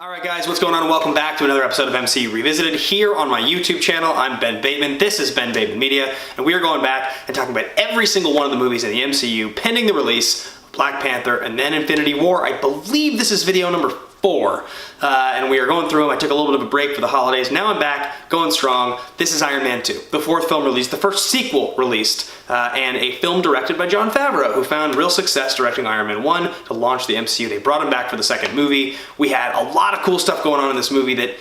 Alright guys, what's going on? Welcome back to another episode of MCU Revisited here on my YouTube channel. I'm Ben Bateman, this is Ben Bateman Media, and we are going back and talking about every single one of the movies in the MCU pending the release of Black Panther and then Infinity War. I believe this is video number 4, and we are going through them. I took a little bit of a break for the holidays. Now I'm back, going strong. This is Iron Man 2, the 4th film released, the first sequel released, and a film directed by Jon Favreau, who found real success directing Iron Man 1 to launch the MCU. They brought him back for the second movie. We had a lot of cool stuff going on in this movie that,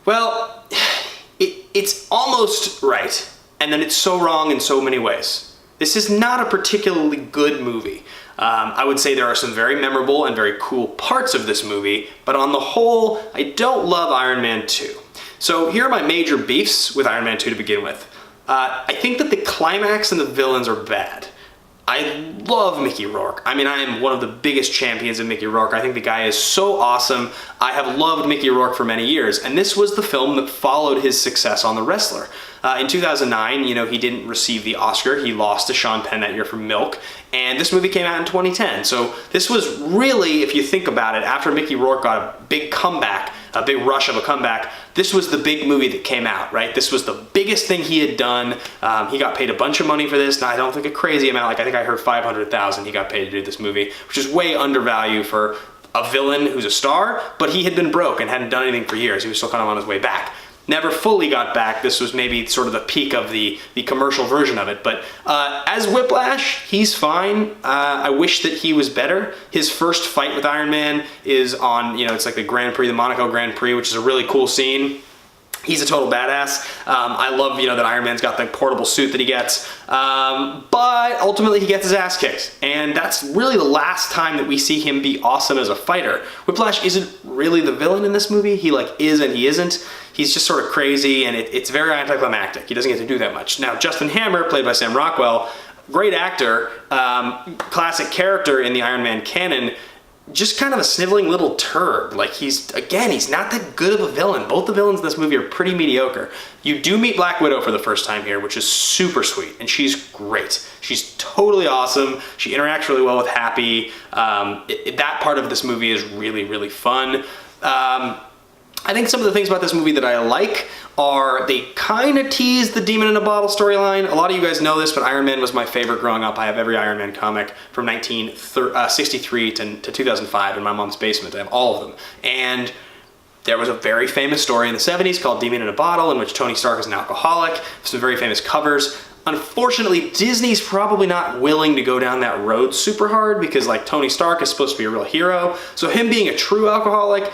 well, it's almost right, and then it's so wrong in so many ways. This is not a particularly good movie. I would say there are some very memorable and very cool parts of this movie, but on the whole, I don't love Iron Man 2. So here are my major beefs with Iron Man 2 to begin with. I think that the climax and the villains are bad. I love Mickey Rourke. I mean, I am one of the biggest champions of Mickey Rourke. I think the guy is so awesome. I have loved Mickey Rourke for many years, and this was the film that followed his success on The Wrestler. In 2009, you know, he didn't receive the Oscar. He lost to Sean Penn that year for Milk, and this movie came out in 2010. So this was really, if you think about it, after Mickey Rourke got a big comeback, a big rush of a comeback, this was the big movie that came out, right? This was the biggest thing he had done. He got paid a bunch of money for this. Now, I don't think a crazy amount. Like, I think I heard $500,000 he got paid to do this movie, which is way undervalued for a villain who's a star, but he had been broke and hadn't done anything for years. He was still kind of on his way back. Never fully got back. This was maybe sort of the peak of the commercial version of it. But as Whiplash, he's fine. I wish that he was better. His first fight with Iron Man is on, you know, it's like the Grand Prix, the Monaco Grand Prix, which is a really cool scene. He's a total badass. I love, you know, that Iron Man's got the portable suit that he gets. But ultimately he gets his ass kicked. And that's really the last time that we see him be awesome as a fighter. Whiplash isn't really the villain in this movie. He like is and he isn't. He's just sort of crazy, and it's very anticlimactic. He doesn't get to do that much. Now, Justin Hammer, played by Sam Rockwell, great actor, classic character in the Iron Man canon, just kind of a sniveling little turd. Like, he's not that good of a villain. Both the villains in this movie are pretty mediocre. You do meet Black Widow for the first time here, which is super sweet, and she's great. She's totally awesome. She interacts really well with Happy. That part of this movie is really, really fun. I think some of the things about this movie that I like are they kind of tease the Demon in a Bottle storyline. A lot of you guys know this, but Iron Man was my favorite growing up. I have every Iron Man comic from 1963 to 2005 in my mom's basement. I have all of them. And there was a very famous story in the 70s called Demon in a Bottle, in which Tony Stark is an alcoholic. Some very famous covers. Unfortunately, Disney's probably not willing to go down that road super hard because, like, Tony Stark is supposed to be a real hero. So him being a true alcoholic,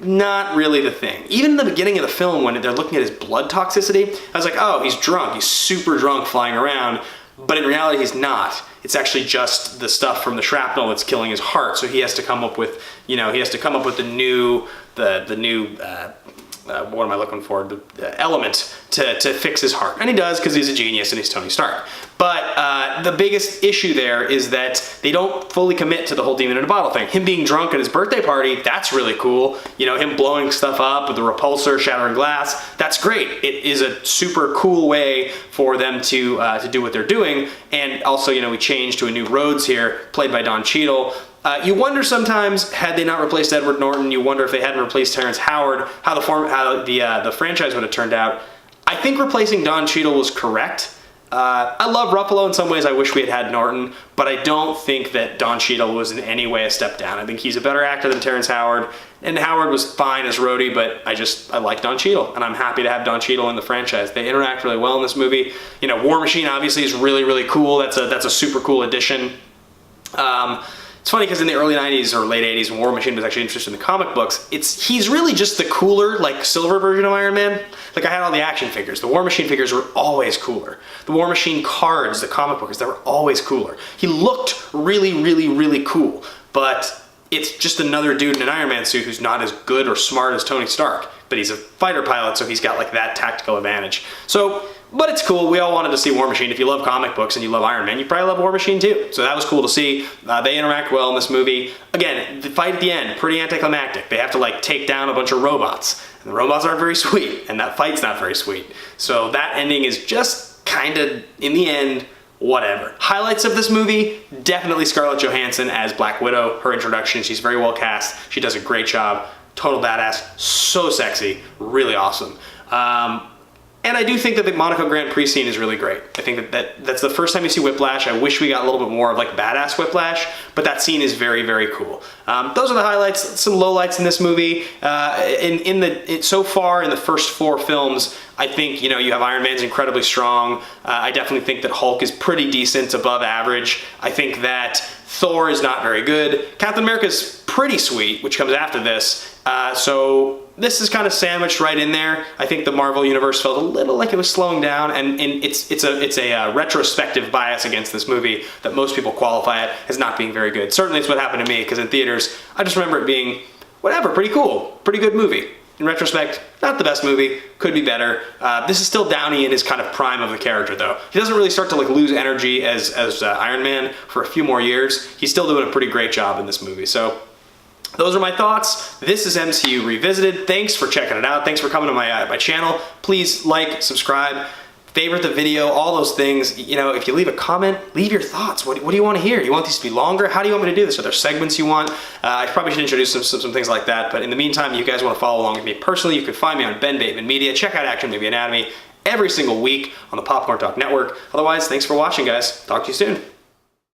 not really the thing. Even in the beginning of the film, when they're looking at his blood toxicity, I was like, oh, he's drunk. He's super drunk flying around. But in reality, he's not. It's actually just the stuff from the shrapnel that's killing his heart. So he has to come up with, you know, the new, what am I looking for? The element to fix his heart. And he does because he's a genius and he's Tony Stark. But the biggest issue there is that they don't fully commit to the whole Demon in a Bottle thing. Him being drunk at his birthday party, that's really cool. You know, him blowing stuff up with the repulsor, shattering glass, that's great. It is a super cool way for them to do what they're doing. And also, you know, we changed to a new Rhodes here, played by Don Cheadle. You wonder sometimes, had they not replaced Edward Norton, you wonder if they hadn't replaced Terrence Howard, how the franchise would have turned out. I think replacing Don Cheadle was correct. I love Ruffalo in some ways. I wish we had Norton, but I don't think that Don Cheadle was in any way a step down. I think he's a better actor than Terrence Howard, and Howard was fine as Rhodey, but I like Don Cheadle, and I'm happy to have Don Cheadle in the franchise. They interact really well in this movie. You know, War Machine obviously is really, really cool. That's a super cool addition. It's funny because in the early 90s or late 80s when War Machine was actually interested in the comic books, he's really just the cooler, like, silver version of Iron Man. Like, I had all the action figures. The War Machine figures were always cooler. The War Machine cards, the comic books, they were always cooler. He looked really, really, really cool, but it's just another dude in an Iron Man suit who's not as good or smart as Tony Stark, but he's a fighter pilot, so he's got, like, that tactical advantage. But it's cool. We all wanted to see War Machine. If you love comic books and you love Iron Man, you probably love War Machine too. So that was cool to see. They interact well in this movie. Again, the fight at the end, pretty anticlimactic. They have to, like, take down a bunch of robots. And the robots aren't very sweet, and that fight's not very sweet. So that ending is just kind of, in the end, whatever. Highlights of this movie, definitely Scarlett Johansson as Black Widow. Her introduction, she's very well cast. She does a great job. total badass, so sexy, really awesome. And I do think that the Monaco Grand Prix scene is really great. I think that's the first time you see Whiplash. I wish we got a little bit more of like badass Whiplash, but that scene is very, very cool. Those are the highlights, some lowlights in this movie. So far in the first 4 films, I think, you have Iron Man's incredibly strong. I definitely think that Hulk is pretty decent, above average. I think that Thor is not very good. Captain America's pretty sweet, which comes after this. So this is kind of sandwiched right in there. I think the Marvel Universe felt a little like it was slowing down, and it's a retrospective bias against this movie that most people qualify it as not being very good. Certainly it's what happened to me, because in theaters, I just remember it being, whatever, pretty cool, pretty good movie. In retrospect, not the best movie, could be better. This is still Downey in his kind of prime of the character, though. He doesn't really start to like lose energy as Iron Man for a few more years. He's still doing a pretty great job in this movie. So those are my thoughts. This is MCU Revisited. Thanks for checking it out. Thanks for coming to my channel. Please like, subscribe, favorite the video, all those things. If you leave a comment, leave your thoughts. What do you want to hear? Do you want these to be longer? How do you want me to do this? Are there segments you want? I probably should introduce some things like that, but in the meantime, you guys want to follow along with me personally, you can find me on Ben Bateman Media. Check out Action Movie Anatomy every single week on the Popcorn Talk Network. Otherwise, thanks for watching, guys. Talk to you soon.